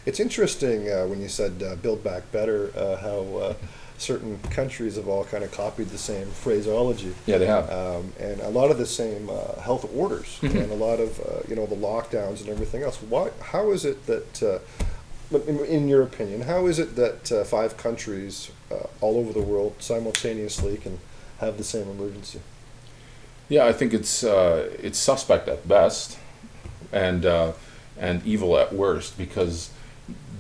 It's interesting when you said "Build Back Better," how certain countries have all kind of copied the same phraseology. Yeah, they have. And a lot of the same health orders and a lot of the lockdowns and everything else. Why? How is it that, in your opinion, how is it that 5 countries all over the world simultaneously can have the same emergency? Yeah, I think it's suspect at best, and evil at worst, because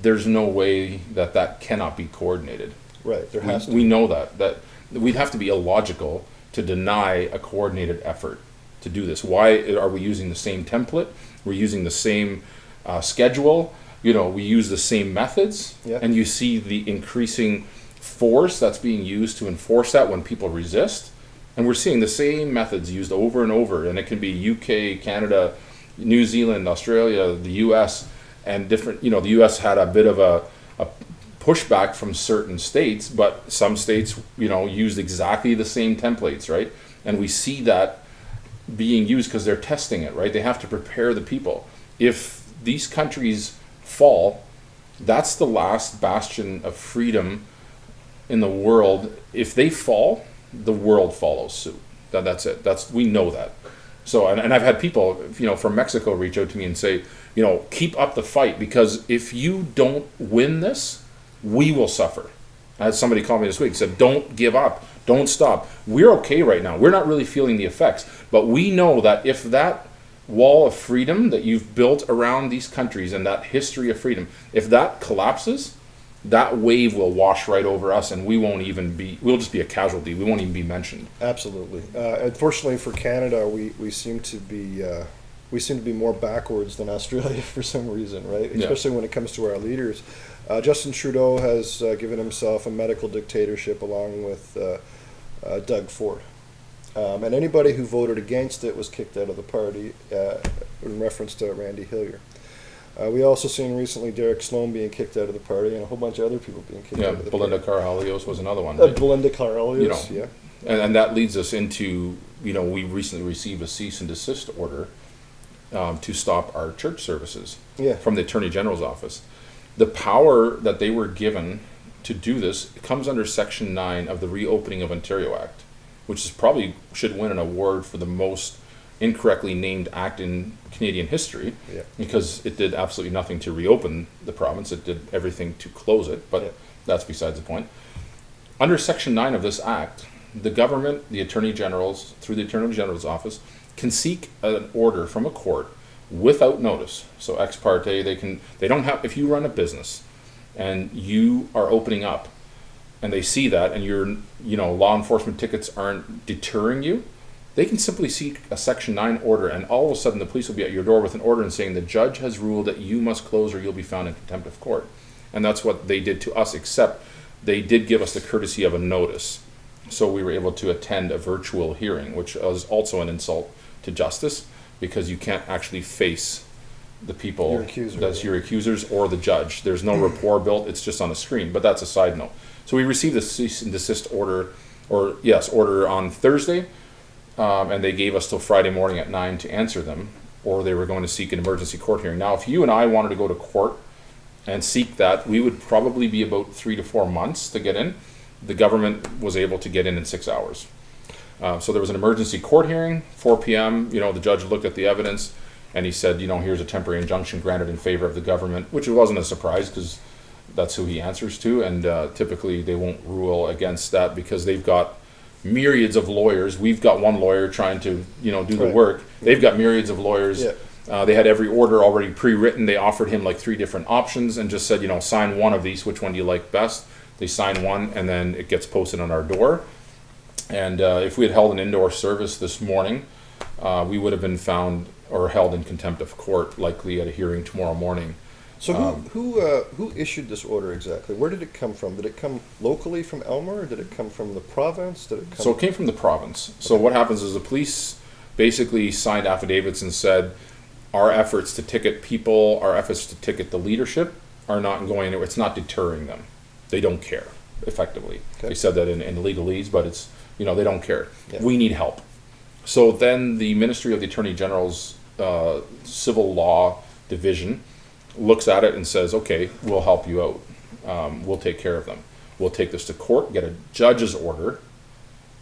there's no way that cannot be coordinated. Right, there has to. We know that we'd have to be illogical to deny a coordinated effort to do this. Why are we using the same template? We're using the same schedule. We use the same methods, and you see the increasing force that's being used to enforce that when people resist. And we're seeing the same methods used over and over, and it can be UK, Canada, New Zealand, Australia, the US, and different. The US had a bit of a pushback from certain states, but some states, used exactly the same templates, right? And we see that being used because they're testing it, right? They have to prepare the people. If these countries fall, that's the last bastion of freedom in the world. If they fall, the world follows suit. That's it. We know that. So, and I've had people, from Mexico reach out to me and say, keep up the fight, because if you don't win this, we will suffer. I had somebody call me this week, said, don't give up, don't stop. We're okay right now. We're not really feeling the effects, but we know that if that wall of freedom that you've built around these countries and that history of freedom, if that collapses, that wave will wash right over us, and we'll just be a casualty. We won't even be mentioned. Absolutely. Unfortunately for Canada, we seem to be more backwards than Australia for some reason, right? Especially when it comes to our leaders. Justin Trudeau has given himself a medical dictatorship along with Doug Ford. And anybody who voted against it was kicked out of the party in reference to Randy Hillier. We also seen recently Derek Sloan being kicked out of the party, and a whole bunch of other people being kicked out of the Belinda party. Carhalios was another one. Right? Belinda Carhalios, And that leads us into, we recently received a cease and desist order to stop our church services from the Attorney General's office. The power that they were given to do this comes under Section 9 of the Reopening of Ontario Act, which is probably should win an award for the most incorrectly named act in Canadian history, because it did absolutely nothing to reopen the province. It did everything to close it, but that's besides the point. Under Section 9 of this act, the government, the Attorney Generals, through the Attorney General's office, can seek an order from a court without notice. So ex parte, they don't have, if you run a business and you are opening up and they see that, and your law enforcement tickets aren't deterring you, they can simply seek a Section 9 order, and all of a sudden the police will be at your door with an order and saying the judge has ruled that you must close or you'll be found in contempt of court. And that's what they did to us, except they did give us the courtesy of a notice. So we were able to attend a virtual hearing, which was also an insult to justice, because you can't actually face the people, your accusers or the judge. There's no rapport built, it's just on a screen, but that's a side note. So we received a cease and desist order on Thursday, and they gave us till Friday morning at 9 to answer them, or they were going to seek an emergency court hearing. Now, if you and I wanted to go to court and seek that, we would probably be about 3 to 4 months to get in. The government was able to get in 6 hours. So there was an emergency court hearing, 4 p.m. The judge looked at the evidence, and he said, here's a temporary injunction granted in favor of the government, which wasn't a surprise because that's who he answers to, and typically they won't rule against that because they've got myriads of lawyers. We've got one lawyer trying to, do the work. They've got myriads of lawyers. They had every order already pre-written. They offered him like 3 different options and just said, sign one of these. Which one do you like best? They sign one, and then it gets posted on our door. And if we had held an indoor service this morning, we would have been found or held in contempt of court, likely at a hearing tomorrow morning. So who issued this order exactly? Where did it come from? Did it come locally from Elmer? Or did it come from the province? So it came from the province. So what happens is the police basically signed affidavits and said, our efforts to ticket people, our efforts to ticket the leadership are not going anywhere. It's not deterring them. They don't care, effectively. Okay. They said that in legalese, but it's, they don't care. Yeah. We need help. So then the Ministry of the Attorney General's Civil Law Division looks at it and says, okay, we'll help you out. We'll take care of them. We'll take this to court, get a judge's order,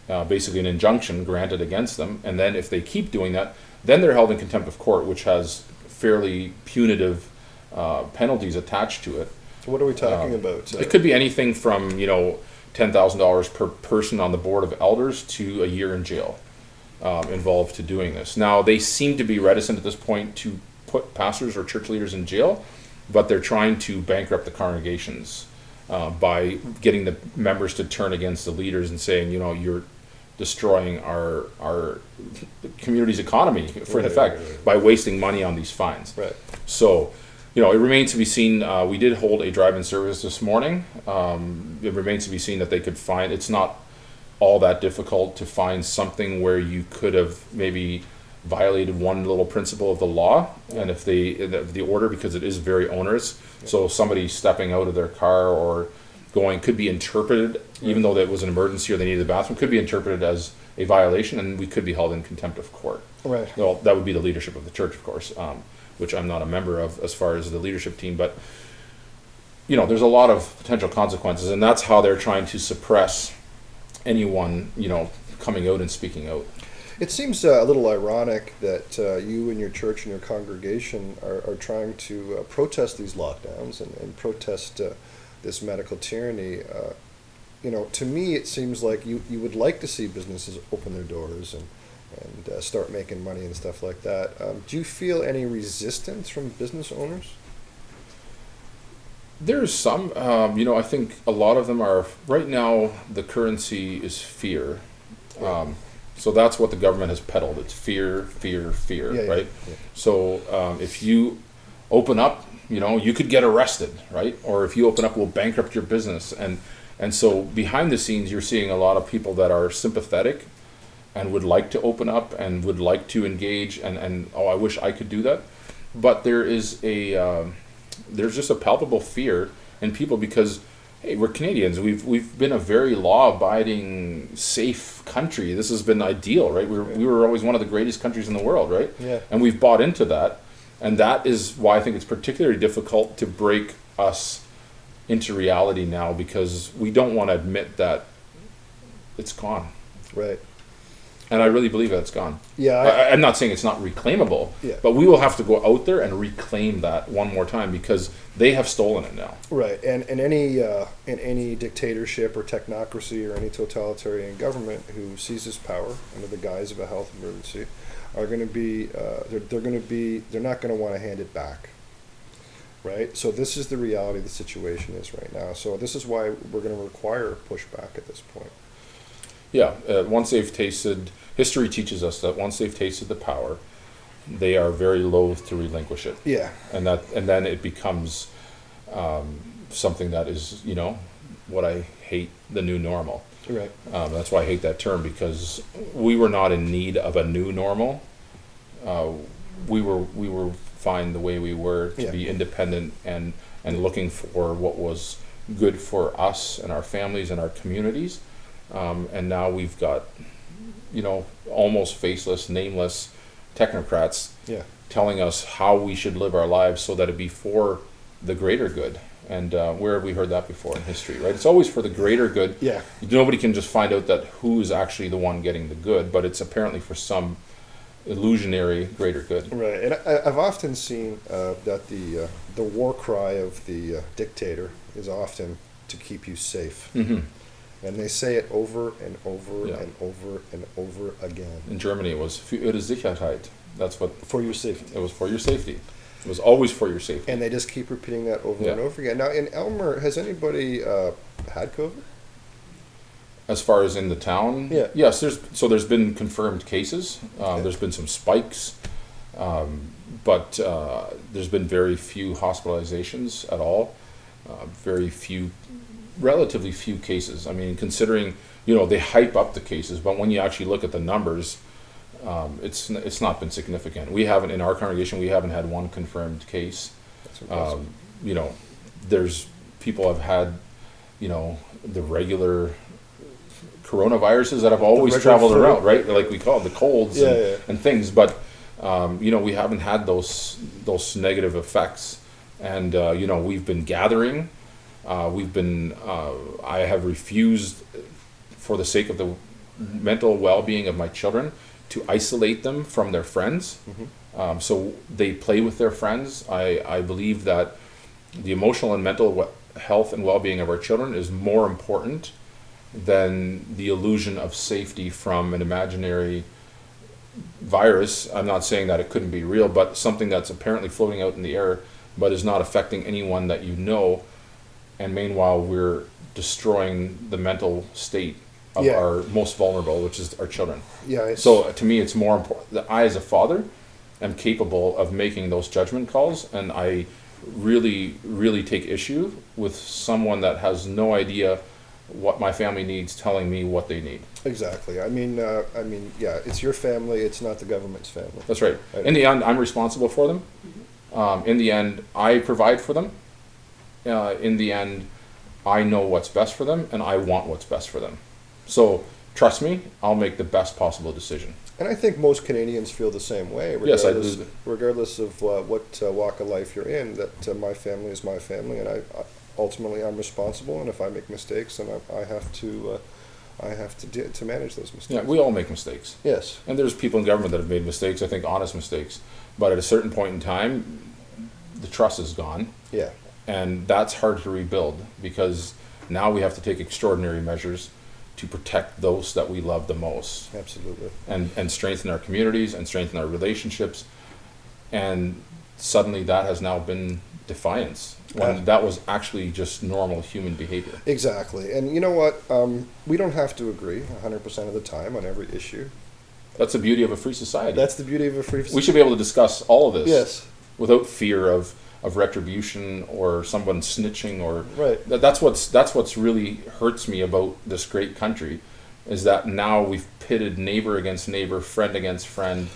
basically an injunction granted against them, and then if they keep doing that, then they're held in contempt of court, which has fairly punitive penalties attached to it. What are we talking about? It could be anything from, $10,000 per person on the board of elders to a year in jail involved to doing this. Now, they seem to be reticent at this point to put pastors or church leaders in jail, but they're trying to bankrupt the congregations by getting the members to turn against the leaders and saying, you're destroying our community's economy, in effect, by wasting money on these fines. Right. So, it remains to be seen. We did hold a drive-in service this morning. It remains to be seen that they could find, it's not all that difficult to find something where you could have maybe violated one little principle of the law, and if the order, because it is very onerous, so somebody stepping out of their car or going could be interpreted, even though that was an emergency or they needed the bathroom, could be interpreted as a violation, and we could be held in contempt of court. Right. Well, that would be the leadership of the church, of course, which I'm not a member of as far as the leadership team, but there's a lot of potential consequences, and that's how they're trying to suppress anyone coming out and speaking out. It seems a little ironic that you and your church and your congregation are trying to protest these lockdowns and protest this medical tyranny. To me, it seems like you would like to see businesses open their doors and start making money and stuff like that. Do you feel any resistance from business owners? There's some. I think a lot of them are, right now, the currency is fear. Right. So that's what the government has peddled. It's fear, fear, fear, right? Yeah. So if you open up, you could get arrested, right? Or if you open up, we'll bankrupt your business. And so behind the scenes, you're seeing a lot of people that are sympathetic and would like to open up and would like to engage and I wish I could do that. But there is there's just a palpable fear in people because, hey, we're Canadians. We've been a very law-abiding, safe country. This has been ideal, right? We were always one of the greatest countries in the world, right? Yeah. And we've bought into that. And that is why I think it's particularly difficult to break us into reality now, because we don't want to admit that it's gone. Right. And I really believe that it's gone. Yeah. I'm not saying it's not reclaimable, but we will have to go out there and reclaim that one more time because they have stolen it now. Right. And in any dictatorship or technocracy or any totalitarian government who seizes power under the guise of a health emergency are going to be they're not going to want to hand it back. Right. So this is the reality of the situation is right now. So this is why we're going to require pushback at this point. Yeah, once they've tasted, history teaches us that once they've tasted the power, they are very loath to relinquish it. Yeah. And then it becomes something that is, what I hate, the new normal. Right. That's why I hate that term, because we were not in need of a new normal. We were fine the way we were to be independent and looking for what was good for us and our families and our communities. And now we've got, almost faceless, nameless technocrats telling us how we should live our lives so that it be for the greater good. And where have we heard that before in history, right? It's always for the greater good. Yeah. Nobody can just find out that who is actually the one getting the good, but it's apparently for some illusionary greater good. Right. And I've often seen that the war cry of the dictator is often to keep you safe. Mm-hmm. And they say it over and over and over and over again. In Germany, it was für Ihre Sicherheit. That's what. For your safety. It was for your safety. It was always for your safety. And they just keep repeating that over and over again. Now, in Elmer, has anybody had COVID? As far as in the town? Yeah. Yes, there's been confirmed cases. There's been some spikes. But there's been very few hospitalizations at all. Relatively few cases. I mean, considering, they hype up the cases, but when you actually look at the numbers, it's not been significant. In our congregation, we haven't had one confirmed case. That's impressive. There's people have had, the regular coronaviruses that have always traveled around, right? Like we call it the colds and things, but, we haven't had those negative effects And we've been gathering. I have refused, for the sake of the mental well-being of my children, to isolate them from their friends. So they play with their friends. I believe that the emotional and mental health and well-being of our children is more important than the illusion of safety from an imaginary virus. I'm not saying that it couldn't be real, but something that's apparently floating out in the air but is not affecting anyone that you know. And meanwhile, we're destroying the mental state of our most vulnerable, which is our children. So to me, it's more important that I, as a father, am capable of making those judgment calls, and I really, really take issue with someone that has no idea what my family needs telling me what they need. Exactly. I mean, it's your family. It's not the government's family. That's right. In the end, I'm responsible for them. In the end, I provide for them. In the end, I know what's best for them, and I want what's best for them. So trust me, I'll make the best possible decision. And I think most Canadians feel the same way, regardless of what walk of life you're in, that my family is my family, and ultimately I'm responsible, and if I make mistakes, then I have to manage those mistakes. Yeah, we all make mistakes. Yes. And there's people in government that have made mistakes, I think honest mistakes. But at a certain point in time, the trust is gone. Yeah. And that's hard to rebuild, because now we have to take extraordinary measures to protect those that we love the most. Absolutely. And strengthen our communities and strengthen our relationships. And suddenly that has now been defiance, when that was actually just normal human behavior. Exactly. And you know what? We don't have to agree 100% of the time on every issue. That's the beauty of a free society. That's the beauty of a free society. We should be able to discuss all of this, without fear of retribution or someone snitching or right. That's what's really hurts me about this great country, is that now we've pitted neighbor against neighbor, friend against friend,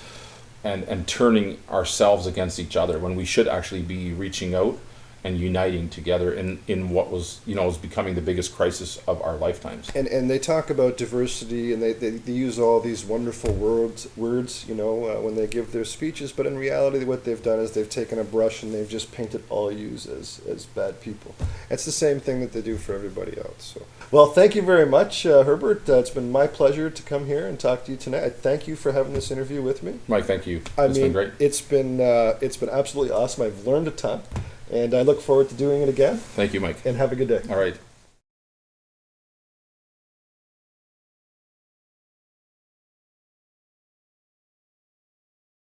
and turning ourselves against each other, when we should actually be reaching out and uniting together in what was becoming the biggest crisis of our lifetimes. And they talk about diversity, and they use all these wonderful words when they give their speeches, but in reality what they've done is they've taken a brush and they've just painted all yous as bad people. It's the same thing that they do for everybody else. So, well, thank you very much, Herbert. It's been my pleasure to come here and talk to you tonight. I thank you for having this interview with me. Mike, thank you. It's been great. It's been absolutely awesome. I've learned a ton. And I look forward to doing it again. Thank you, Mike. And have a good day. All right.